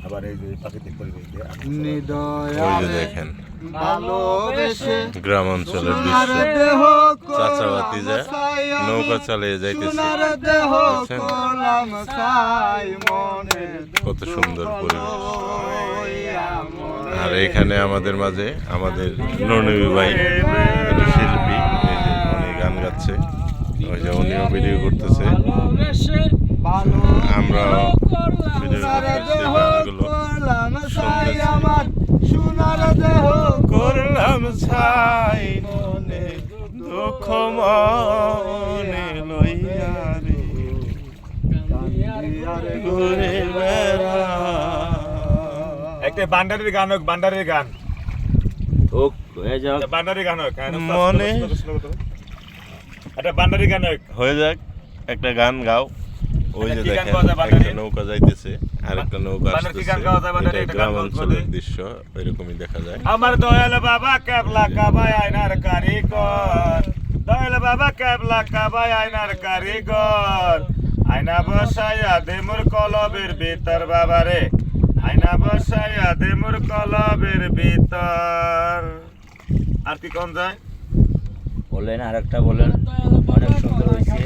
আবার এই যে প্রাকৃতিক পরিবেশ দিয়ে ওই যে দেখেন গ্রাম অঞ্চলের দৃশ্য চাচা ভাতিজা নৌকা চালিয়ে যাইতেছে বুঝছেন? কত সুন্দর পরিবেশ। আর এখানে আমাদের মাঝে আমাদের ননবী ভাই শিল্পী, এই যে উনি গান গাচ্ছে, ওই যে উনিও ভিডিও করতেছে, আমরা ভিডিও করতেছি, গানগুলো করলাম ছাই মনে দুঃখ মনে লইয়া রে ঘুরে বেড়া। একটা বান্ডারির গান হোক, বান্ডারির গান হোক হয়ে যাক, বান্ডারি গান হোক মনে একটা বান্ডারি গান হোক হয়ে যাক, একটা গান গাও। ওই যে দেখেন একটা নৌকা যাইতেছে আর একটা নৌকা আসতেছে, এটা গ্রাম অঞ্চলের দৃশ্য, এরকমই দেখা যায়। আমার দয়াল বাবা কেবলা কাবায় আয়নার কারিগর, দয়াল বাবা কেবলা কাবায় আয়নার কারিগর, আয়না বসাইয়া দে মোর কলবের ভিতর বাবারে, আয়না বসাইয়া দে মোর কলবের ভিতর। আর কি কোন যায় বলেন, আর একটা বলেন, অনেক সুন্দর হয়েছে।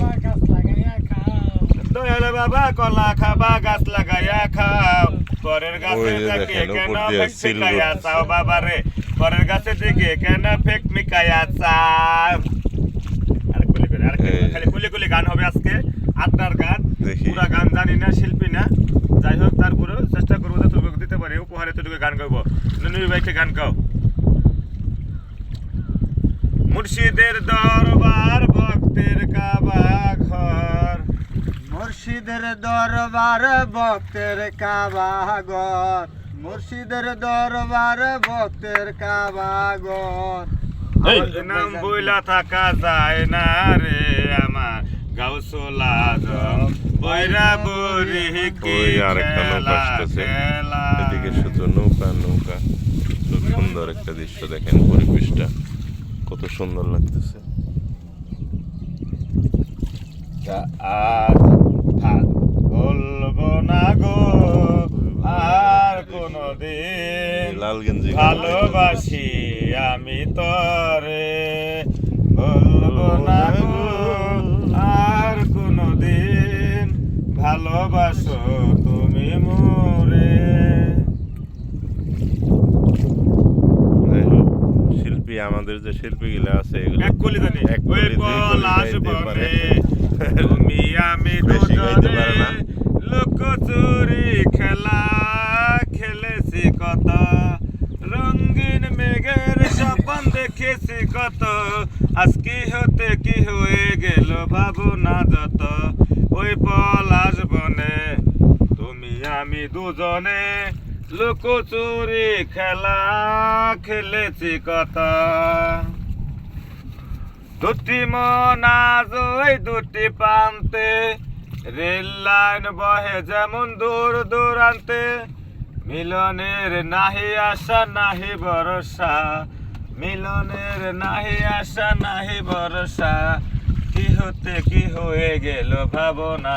দয়াল বাবা কলা খাবা গাছ লাগাইয়া খাও, পরের গাছে ওই যে থেকে দেখেন কেন উপর দিয়ে ফেক সিল মিকাইয়া করতেছে। চাও বাবারে, পরের গাছে থেকে কেন ফেক মিকাইয়া চাও। আর কুলি করে আর খালি কুলি কুলি গান হবে আজকে, আড্ডার গান। দেখি। পুরা গান জানি না, শিল্পী না, যাই হোক তারপরে চেষ্টা করবো যতটুকু দিতে পারি উপহারে ততটুকু গান গাইবো। ননবী ভাইকে গান গাও। মুর্শিদের দরবার ভক্তের কাবা ঘর, মুর্শিদের দরবার ভক্তের কাবাগর, মুর্শিদের দরবার ভক্তের কাবাগর। এই নাম বইলা থাকা যায় না রে আমার গাউসুল আজম, বইরা বুড়ি কি ওই আরেকটা নৌকা আসতেছে, এদিকে শুধু নৌকা নৌকা। খুব সুন্দর একটা দৃশ্য, দেখেন পরিবেশটা কত সুন্দর লাগতেছে। আজ বলবো না গো আর কোনদিন লাল গেঞ্জি ভালোবাসি আমি তরে, বলবো না গো আর কোনদিন ভালোবাসো তুমি মোরে। যাই হোক, শিল্পী আমাদের যে শিল্পীগুলো আছে এগুলো এক কলি জানি এক ওই কলি, দুই কলি পলাশ গাইতে পারে। বনে তুমি আমি বেশি গাইতে দুজনে পারে না। লুকোচুরি খেলা খেলেছি কত, রঙিন মেঘের স্বপ্ন দেখেছি কত, আজ কি হতে কি হয়ে গেল ভাবনা যত, ওই পলাশ বনে তুমি আমি দুজনে লুকোচুরি খেলা খেলেছি কত। দুটি মন আজ ওই দুটি প্রান্তে, রেল লাইন বহে যেমন দূর দূরান্তে, মিলনের নাহি আশা নাহি ভরসা, মিলনের নাহি আশা নাহি ভরসা, কি হতে কি হয়ে গেল ভাবনা।